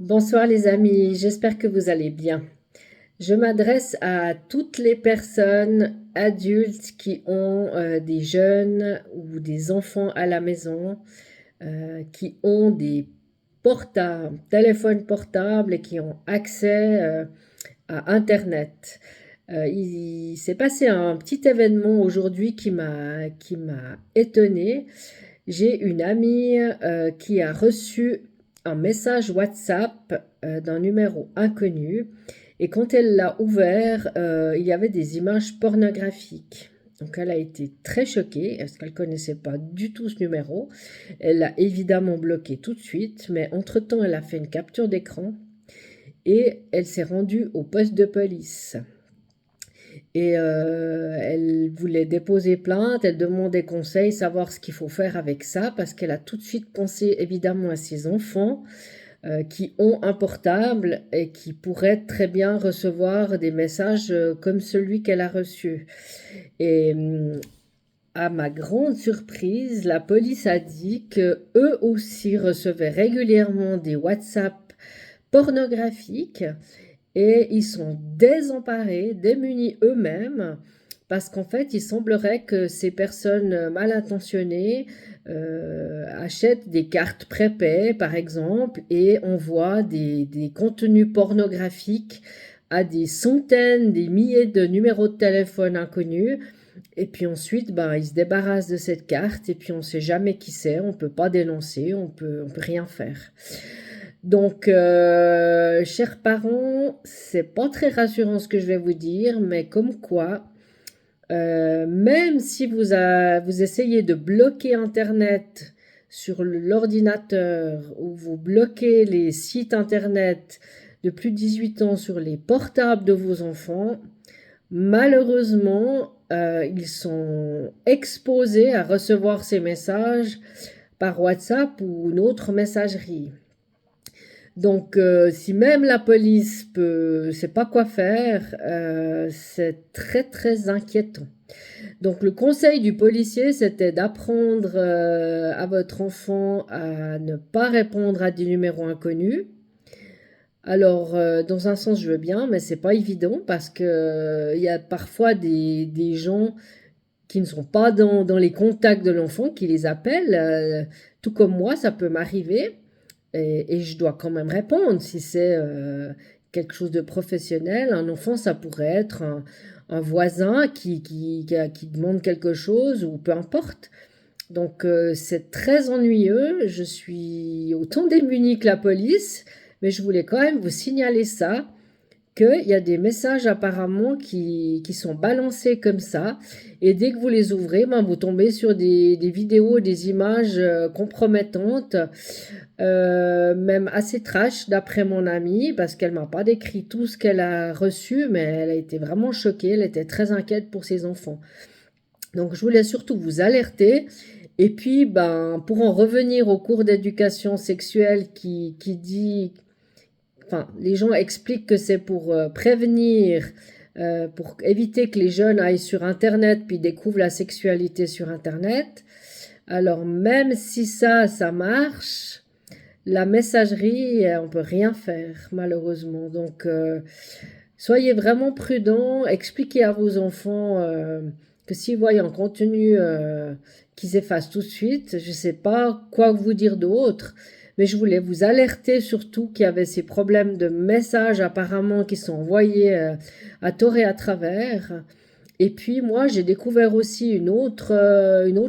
Bonsoir les amis, j'espère que vous allez bien. Je m'adresse à toutes les personnes adultes qui ont des jeunes ou des enfants à la maison, qui ont des portables, téléphones portables et qui ont accès à Internet. Il s'est passé un petit événement aujourd'hui qui m'a étonnée. J'ai une amie qui a reçu un message WhatsApp d'un numéro inconnu et quand elle l'a ouvert, il y avait des images pornographiques. Donc elle a été très choquée parce qu'elle ne connaissait pas du tout ce numéro. Elle l'a évidemment bloqué tout de suite, mais entre-temps elle a fait une capture d'écran et elle s'est rendue au poste de police. Et elle voulait déposer plainte, elle demandait conseil, savoir ce qu'il faut faire avec ça, parce qu'elle a tout de suite pensé évidemment à ses enfants qui ont un portable et qui pourraient très bien recevoir des messages comme celui qu'elle a reçu. Et à ma grande surprise, la police a dit que eux aussi recevaient régulièrement des WhatsApp pornographiques et ils sont désemparés, démunis eux-mêmes, parce qu'en fait, il semblerait que ces personnes mal intentionnées achètent des cartes prépaies, par exemple, et envoient des contenus pornographiques à des centaines, des milliers de numéros de téléphone inconnus. Et puis ensuite, ben, ils se débarrassent de cette carte, et puis on ne sait jamais qui c'est, on ne peut pas dénoncer, on peut rien faire. Donc, chers parents, c'est pas très rassurant ce que je vais vous dire, mais comme quoi, même si vous essayez de bloquer Internet sur l'ordinateur ou vous bloquez les sites Internet de plus de 18 ans sur les portables de vos enfants, malheureusement, ils sont exposés à recevoir ces messages par WhatsApp ou une autre messagerie. Donc, si même la police peut, sait pas quoi faire, c'est très très inquiétant. Donc, le conseil du policier, c'était d'apprendre à votre enfant à ne pas répondre à des numéros inconnus. Alors, dans un sens, je veux bien, mais c'est pas évident parce que il y a parfois des gens qui ne sont pas dans les contacts de l'enfant qui les appellent. Tout comme moi, ça peut m'arriver. Et je dois quand même répondre si c'est quelque chose de professionnel. Un enfant, ça pourrait être un voisin qui demande quelque chose ou peu importe. Donc c'est très ennuyeux. Je suis autant démunie que la police, mais je voulais quand même vous signaler ça, qu'il y a des messages apparemment qui sont balancés comme ça, et dès que vous les ouvrez, ben, vous tombez sur des vidéos, des images compromettantes, même assez trash d'après mon amie, parce qu'elle m'a pas décrit tout ce qu'elle a reçu, mais elle a été vraiment choquée, elle était très inquiète pour ses enfants. Donc je voulais surtout vous alerter. Et puis, ben, pour en revenir au cours d'éducation sexuelle qui dit, enfin, les gens expliquent que c'est pour prévenir, pour éviter que les jeunes aillent sur Internet puis découvrent la sexualité sur Internet. Alors, même si ça marche, la messagerie, on peut rien faire, malheureusement. Donc, soyez vraiment prudents, expliquez à vos enfants que s'ils voient un contenu, qu'ils effacent tout de suite. Je ne sais pas quoi vous dire d'autre, mais je voulais vous alerter surtout qu'il y avait ces problèmes de messages apparemment qui sont envoyés à tort et à travers. Et puis moi, j'ai découvert aussi une autre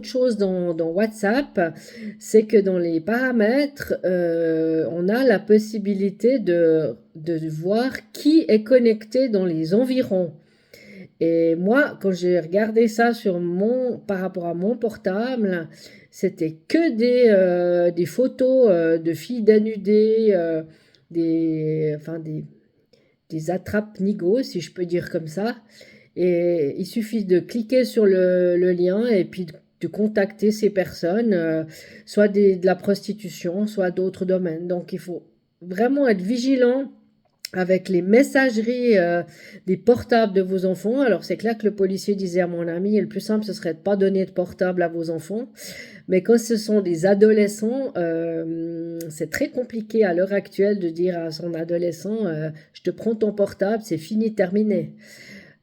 chose dans WhatsApp, c'est que dans les paramètres, on a la possibilité de voir qui est connecté dans les environs. Et moi, quand j'ai regardé ça par rapport à mon portable, c'était que des photos de filles dénudées, enfin des attrape-nigauds, si je peux dire comme ça. Et il suffit de cliquer sur le lien et puis de contacter ces personnes, soit de la prostitution, soit d'autres domaines. Donc il faut vraiment être vigilant avec les messageries des portables de vos enfants. Alors c'est clair que le policier disait à mon ami, le plus simple ce serait de pas donner de portable à vos enfants. Mais quand ce sont des adolescents, c'est très compliqué à l'heure actuelle de dire à son adolescent, je te prends ton portable, c'est fini, terminé.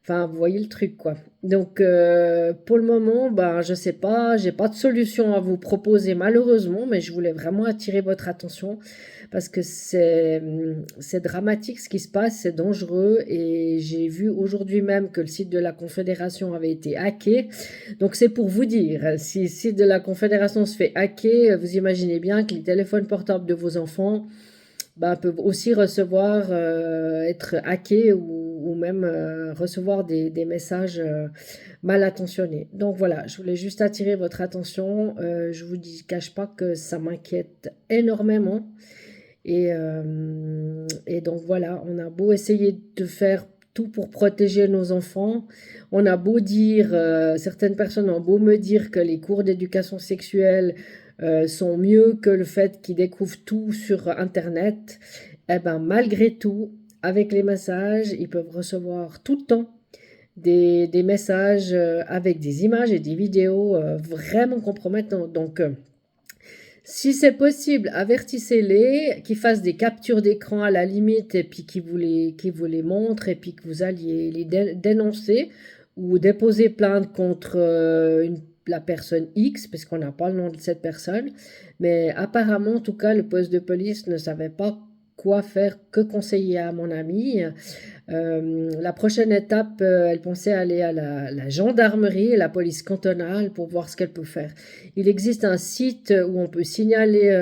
Enfin, vous voyez le truc, quoi. Donc, pour le moment, ben, je sais pas, j'ai pas de solution à vous proposer malheureusement, mais je voulais vraiment attirer votre attention parce que c'est dramatique ce qui se passe, c'est dangereux et j'ai vu aujourd'hui même que le site de la Confédération avait été hacké. Donc, c'est pour vous dire, si le site de la Confédération se fait hacker, vous imaginez bien que les téléphones portables de vos enfants ben, peuvent aussi recevoir, être hackés ou même recevoir des messages mal intentionnés. Donc voilà, je voulais juste attirer votre attention. Je vous dis, cache pas que ça m'inquiète énormément. Et donc voilà, on a beau essayer de faire tout pour protéger nos enfants. On a beau dire, certaines personnes ont beau me dire que les cours d'éducation sexuelle sont mieux que le fait qu'ils découvrent tout sur Internet. Eh ben, malgré tout, avec les messages, ils peuvent recevoir tout le temps des messages avec des images et des vidéos vraiment compromettantes. Donc, si c'est possible, avertissez-les, qu'ils fassent des captures d'écran à la limite et puis qu'ils vous les montrent et puis que vous alliez les dénoncer ou déposer plainte contre la personne X, parce qu'on n'a pas le nom de cette personne. Mais apparemment, en tout cas, le poste de police ne savait pas quoi faire, que conseiller à mon ami. La prochaine étape, elle pensait aller à la gendarmerie et la police cantonale pour voir ce qu'elle peut faire. Il existe un site où on peut signaler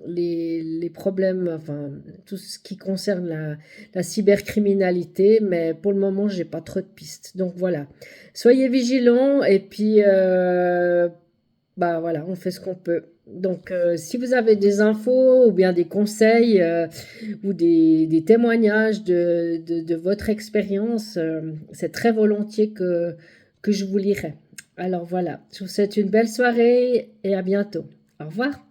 les problèmes, enfin tout ce qui concerne la cybercriminalité, mais pour le moment, j'ai pas trop de pistes. Donc voilà, soyez vigilants et puis bah voilà, on fait ce qu'on peut. Donc, si vous avez des infos ou bien des conseils ou des témoignages de votre expérience, c'est très volontiers que je vous lirai. Alors voilà, je vous souhaite une belle soirée et à bientôt. Au revoir.